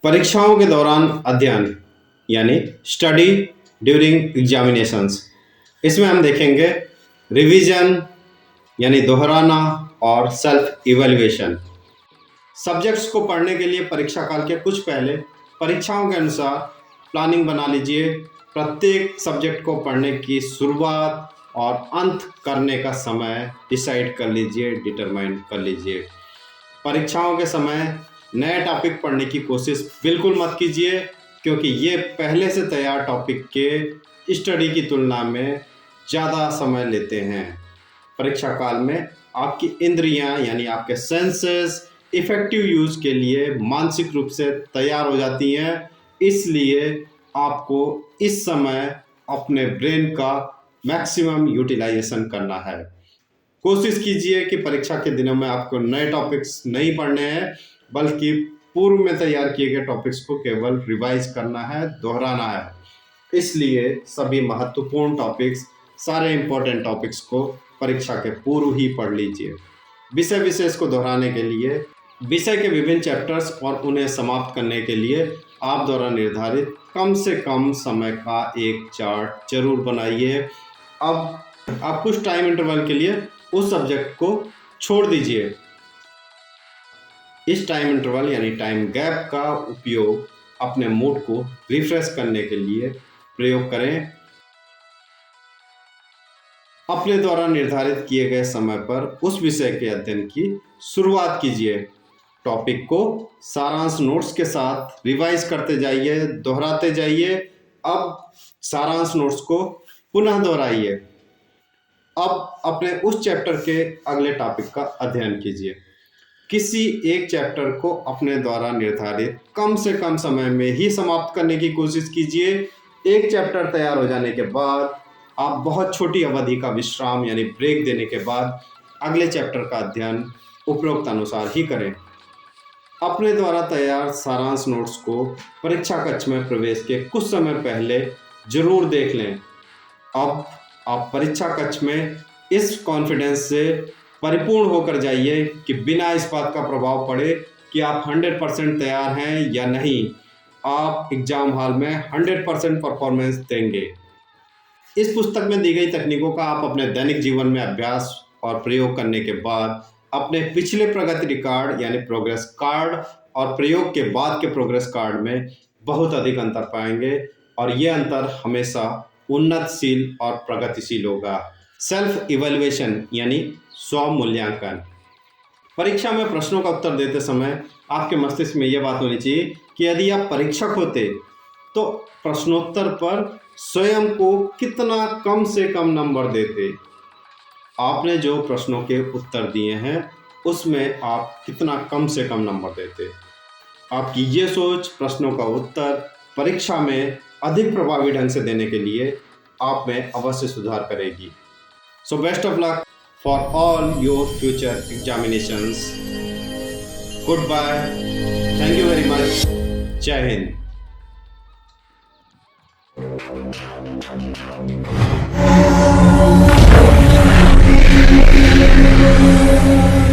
परीक्षाओं के दौरान अध्ययन यानी स्टडी ड्यूरिंग एग्जामिनेशंस। इसमें हम देखेंगे रिवीजन यानी दोहराना और सेल्फ इवैल्यूएशन। सब्जेक्ट्स को पढ़ने के लिए परीक्षा काल के कुछ पहले परीक्षाओं के अनुसार प्लानिंग बना लीजिए। प्रत्येक सब्जेक्ट को पढ़ने की शुरुआत और अंत करने का समय डिसाइड कर लीजिए, डिटरमाइन कर लीजिए। परीक्षाओं के समय नए टॉपिक पढ़ने की कोशिश बिल्कुल मत कीजिए, क्योंकि ये पहले से तैयार टॉपिक के स्टडी की तुलना में ज़्यादा समय लेते हैं। परीक्षा काल में आपकी इंद्रियां यानी आपके सेंसेस इफ़ेक्टिव यूज़ के लिए मानसिक रूप से तैयार हो जाती हैं, इसलिए आपको इस समय अपने ब्रेन का मैक्सिमम यूटिलाइजेशन करना है। कोशिश कीजिए कि परीक्षा के दिनों में आपको नए टॉपिक्स नहीं पढ़ने हैं, बल्कि पूर्व में तैयार किए गए टॉपिक्स को केवल रिवाइज करना है, दोहराना है। इसलिए सभी महत्वपूर्ण टॉपिक्स, सारे इम्पोर्टेंट टॉपिक्स को परीक्षा के पूर्व ही पढ़ लीजिए। विषय विशेष को दोहराने के लिए विषय के विभिन्न चैप्टर्स और उन्हें समाप्त करने के लिए आप द्वारा निर्धारित कम से कम समय का एक चार्ट जरूर बनाइए। अब आप कुछ टाइम इंटरवल के लिए उस सब्जेक्ट को छोड़ दीजिए। इस टाइम इंटरवल यानी टाइम गैप का उपयोग अपने मूड को रिफ्रेश करने के लिए प्रयोग करें। अपने द्वारा निर्धारित किए गए समय पर उस विषय के अध्ययन की शुरुआत कीजिए। टॉपिक को सारांश नोट्स के साथ रिवाइज करते जाइए, दोहराते जाइए। अब सारांश नोट्स को पुनः दोहराइए। अब अपने उस चैप्टर के अगले टॉपिक का अध्ययन कीजिए। किसी एक चैप्टर को अपने द्वारा निर्धारित कम से कम समय में ही समाप्त करने की कोशिश कीजिए। एक चैप्टर तैयार हो जाने के बाद आप बहुत छोटी अवधि का विश्राम यानी ब्रेक देने के बाद अगले चैप्टर का अध्ययन उपरोक्त अनुसार ही करें। अपने द्वारा तैयार सारांश नोट्स को परीक्षा कक्ष में प्रवेश के कुछ समय पहले जरूर देख लें। अब आप परीक्षा कक्ष में इस कॉन्फिडेंस से परिपूर्ण होकर जाइए कि बिना इस बात का प्रभाव पड़े कि आप 100% तैयार हैं या नहीं, आप एग्जाम हॉल में 100% परफॉर्मेंस देंगे। इस पुस्तक में दी गई तकनीकों का आप अपने दैनिक जीवन में अभ्यास और प्रयोग करने के बाद अपने पिछले प्रगति रिकॉर्ड यानी प्रोग्रेस कार्ड और प्रयोग के बाद के प्रोग्रेस कार्ड में बहुत अधिक अंतर पाएंगे, और ये अंतर हमेशा उन्नतशील और प्रगतिशील होगा। सेल्फ इवैल्यूएशन यानी स्व मूल्यांकन। परीक्षा में प्रश्नों का उत्तर देते समय आपके मस्तिष्क में यह बात होनी चाहिए कि यदि आप परीक्षक होते तो प्रश्नोत्तर पर स्वयं को कितना कम से कम नंबर देते। आपने जो प्रश्नों के उत्तर दिए हैं उसमें आप कितना कम से कम नंबर देते। आपकी ये सोच प्रश्नों का उत्तर परीक्षा में अधिक प्रभावी ढंग से देने के लिए आप में अवश्य सुधार करेगी। So best of luck for all your future examinations. Good bye, thank you very much, जय हिंद। Thank you.